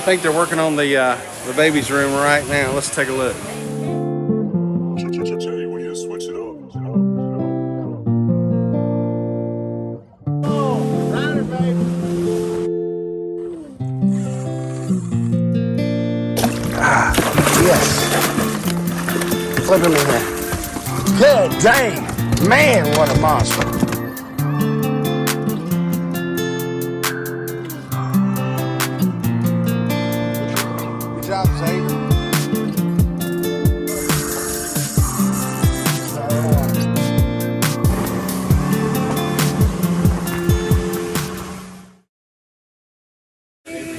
I think they're working on the baby's room right now. Let's take a look. Ah, yes. Flip him in here. Good dang. Man, what a monster. Good job, Xavier.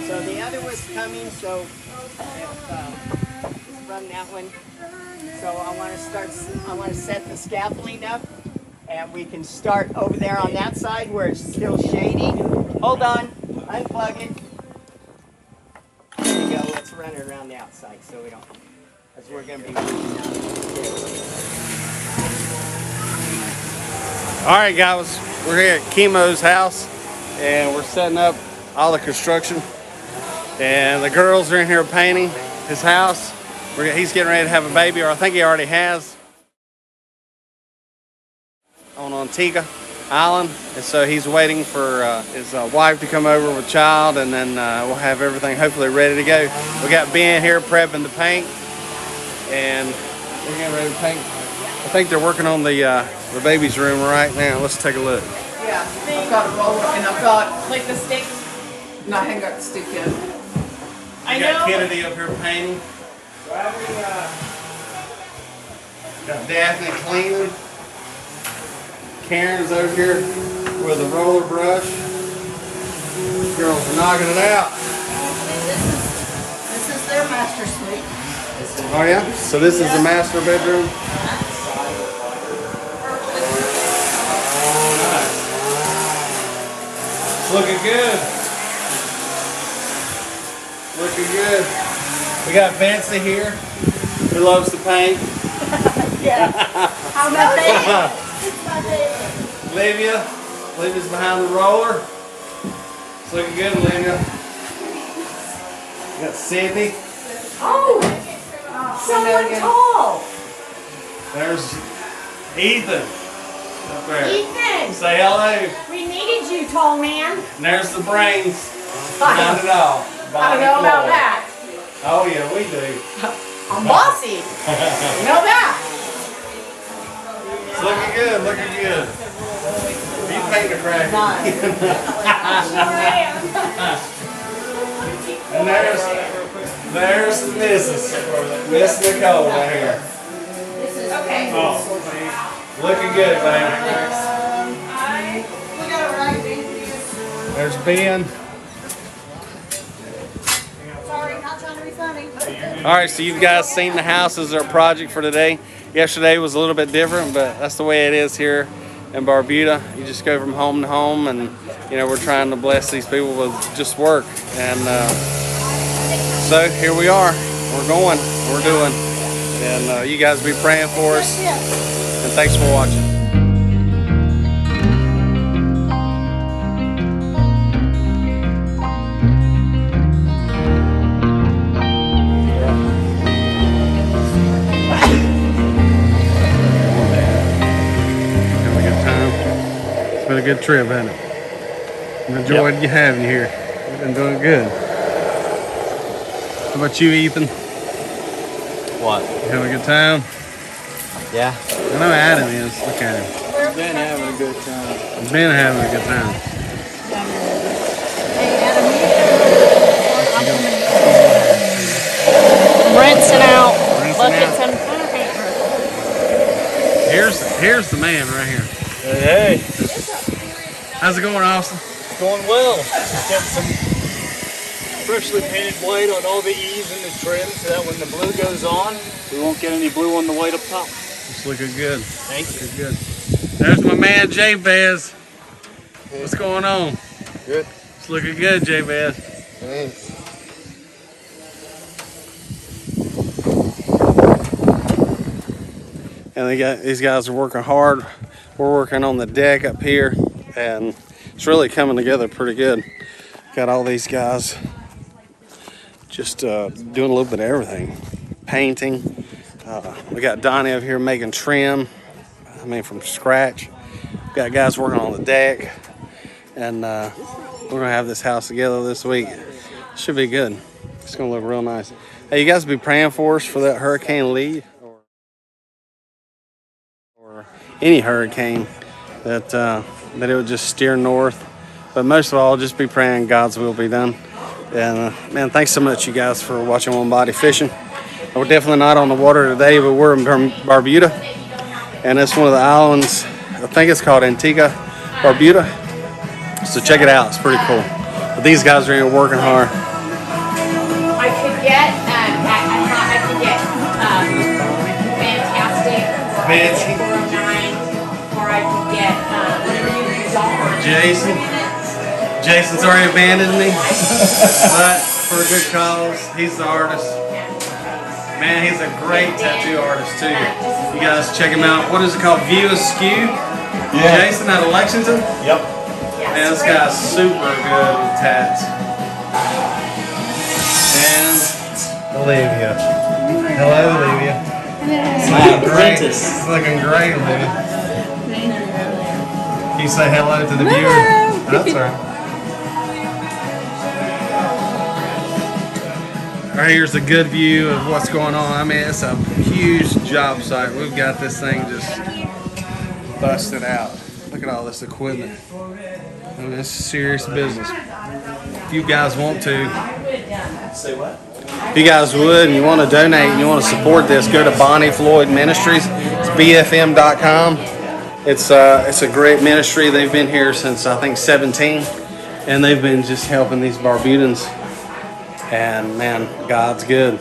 So the other was coming, so run that one. So I want to set the scaffolding up, and we can start over there on that side where it's still shady. Hold on, unplug it. There you go. Let's run it around the outside so we don't, as we're going to be moving down. All right, guys, we're here at Kimo's house, and we're setting up all the construction. And the girls are in here painting his house. He's getting ready to have a baby, or I think he already has, on Antigua Island. And so he's waiting for his wife to come over with child, and then we'll have everything hopefully ready to go. We got Ben here prepping the paint, and we're getting ready to paint. I think they're working on the baby's room right now. Let's take a look. Yeah, I've got a roller and I've got like the stick. No, I haven't got the stick yet. I got Kennedy up here painting. Got Daphne cleaning. Karen's over here with a roller brush. Girls are knocking it out. This is their master suite. Oh yeah? So this is the master bedroom? Oh, nice. Looking good. Looking good. We got Fancy here, who loves to paint. Yeah. How about that? It's my baby. Olivia's behind the roller. It's looking good, Olivia. We got Sydney. Oh, someone tall. There's Ethan up there. Ethan, Say hello. we needed you, tall man. And there's the brains behind it all. I don't know about that. Oh yeah, we do. I'm bossy. You know that. It's looking good, looking good. You paint a crack. And there's the missus. Miss Nicole right here. Okay. Oh, looking good, baby. We got it right. There's Ben. Sorry, not trying to be funny. All right, so you guys seen the house as our project for today. Yesterday was a little bit different, but that's the way it is here in Barbuda. You just go from home to home, and you know, we're trying to bless these people with just work. And so here we are. We're going. We're doing. And you guys be praying for us. And thanks for watching. It's been a good trip, hasn't it? I've enjoyed you having you here. You've been doing good. How about you, Ethan? What? You having a good time? Yeah. I know Adam is. Look at him. Been having a good time. He's been having a good time. Rinsing out Rinsing buckets out. and Here's the man right here. Hey, How's it going, Austin? it's going well. Just got some freshly painted white on all the eaves and the trim so that when the blue goes on, we won't get any blue on the white up top. It's looking good. Thank you. Looking good. There's my man, J-Bez. What's going on? Good. It's looking good, J-Bez. Thanks. And these guys are working hard. We're working on the deck up here, and it's really coming together pretty good. Got all these guys just doing a little bit of everything. Painting. We got Donnie over here making trim. I mean, from scratch. We got guys working on the deck. And we're going to have this house together this week. Should be good. It's going to look real nice. Hey, you guys be praying for us for that Hurricane Lee or any hurricane that it would just steer north. But most of all, just be praying God's will be done. And man, thanks so much, you guys, for watching One Body Fishing. We're definitely not on the water today, but we're in Barbuda, and it's one of the islands. I think it's called Antigua, Barbuda. So check it out; it's pretty cool. But these guys are here working hard. I could get fantastic, 409, or I could get Jason. Jason's already abandoned me, but for a good cause. He's the artist. Man, he's a great tattoo artist too. You guys check him out. What is it called? View Askew? Yeah. Jason out of Lexington? Yep. Man, this guy's super good with tats. And Olivia. Hello, Olivia. Looking great. Looking great, Olivia. Can you say hello to the viewer? That's all right. Right here's a good view of what's going on. I mean, it's a huge job site. We've got this thing just busted out. Look at all this equipment. I mean, it's serious business. If you guys want to, Say what? if you guys would and you want to donate and you want to support this, go to Bonnie Floyd Ministries. It's BFM.com. It's a great ministry. They've been here since I think 17, and they've been just helping these Barbudans. And man, God's good.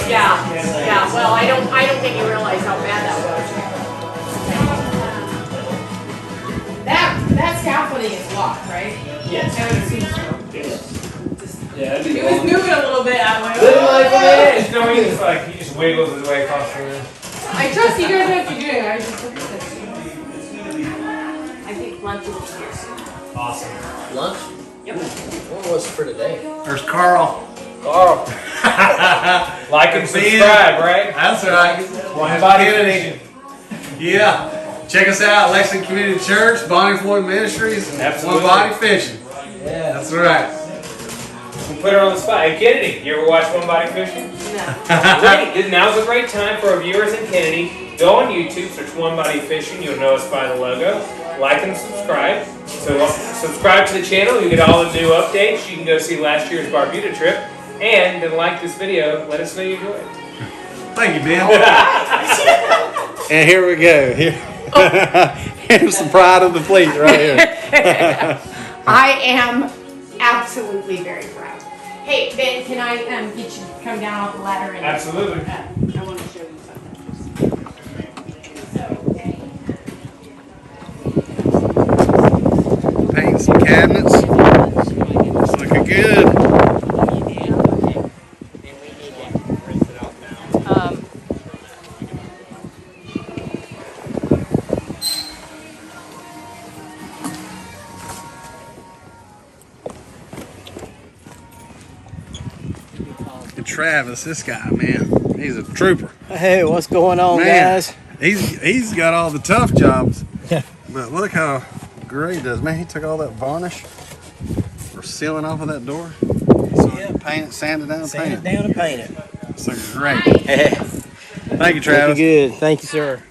Yeah. Well, I don't think you realize how bad that was. That scaffolding is locked, right? Yes. I would assume so. Yeah, it'd be It was long. moving a little bit. I'm like, Living life on the "Oh." edge. No, he just like, he just wiggles his way across the room. I trust you guys know what you're doing. I just look at this. I think lunch will be here soon. Awesome. Lunch? Yep. What was for today? There's Carl. Carl. Like and subscribe, right? That's right. One Body Fishing. Yeah. Check us out, Lexington Community Church, Bonnie Floyd Ministries, and Absolutely. One Body Fishing. Yeah. That's right. We'll put her on the spot. Hey, Kennedy, you ever watch One Body Fishing? No. Great. Now's a great time for our viewers in Kennedy. Go on YouTube, search One Body Fishing. You'll know us by the logo. Like and subscribe. So subscribe to the channel. You get all the new updates. You can go see last year's Barbuda trip. And then like this video. Let us know you enjoy it. Thank you, Ben. And here we go. Here's the pride of the fleet right here. I am absolutely very proud. Hey, Ben, can I get you to come down off the ladder? And, Absolutely. I want to show you something. Painting some cabinets. It's looking good. And Travis, this guy, man, he's a trooper. Hey, what's going on, Man, guys? he's got all the tough jobs. But look how great he does. Man, he took all that varnish for sealing off of that door. So Yeah. paint it, sand it down, and Sand paint it it. down and paint it. It's looking great. Thank you, Looking Travis. good. Thank you, sir.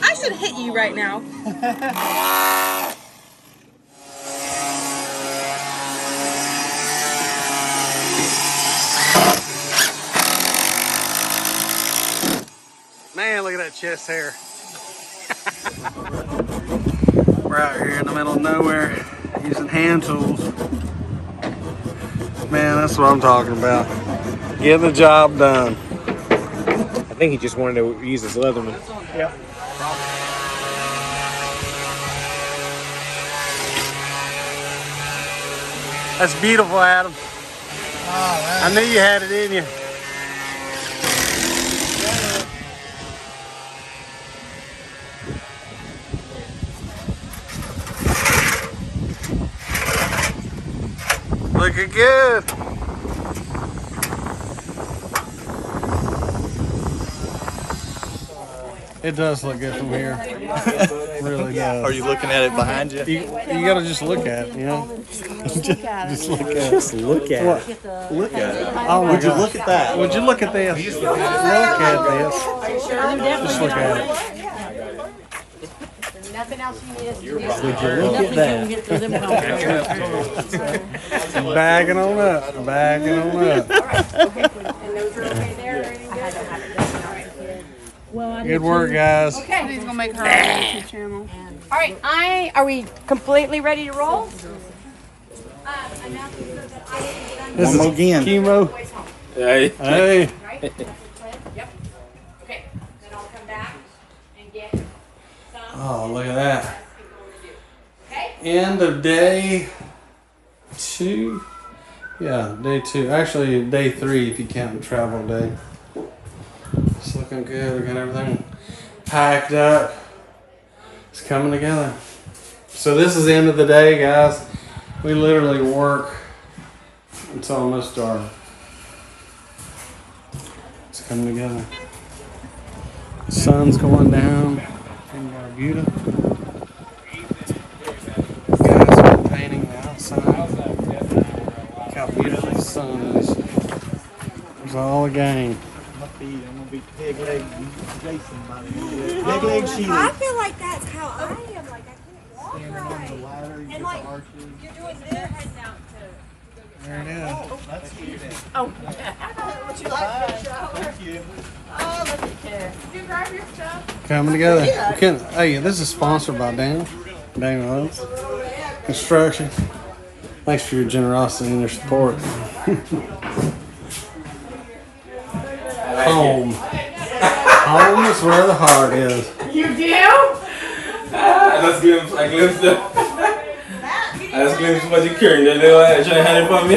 I should hit you right now. Man, look at that chest hair. We're out here in the middle of nowhere using hand tools. Man, that's what I'm talking about. Get the job done. I think he just wanted to use his Leatherman. Yep. That's beautiful, Adam. I knew you had it in you. Looking good. It does look good from here. Really does. Are you looking at it behind you? You gotta just look at it, you know? Just look at it. Just look at What? it. Look at it. Oh my Would you gosh. look at that? Would you look at this? Look at this. Just look at it. Nothing else you need us to do. Would you look at that? Bagging on up. Bagging on up. And those are okay there. Good work, guys. Okay. He's gonna make her own YouTube channel. All right. Are we completely ready to roll? This One more is again. Kimo. Hey. Hey. Yep. Okay. Then I'll come back and get some. Oh, look at that. Okay. End of day 2. Yeah, day 2. Actually, day 3 if you count the travel day. It's looking good. We got everything packed up. It's coming together. So this is the end of the day, guys. We literally work until almost dark. It's coming together. The sun's going down in Barbuda. Guys, we're painting the outside. Look how beautiful the sun is. It's all a game. I'm gonna be pig leg Jason by the end of it. Pig leg Sheila. I feel like that's how I am. Like I can't walk right. And like you're doing this. Heading out to. There it is. That's cute. Would you like your shower? Thank you. Oh, look at there. Did you grab your stuff? Coming together. Hey, this is sponsored by Daniel Oaks Construction. Thanks for your generosity and your support. Home. Home is where the heart is. You do? Let's glimpse. I glimpsed the. I just glimpsed what you're carrying. They were trying to hide it from me.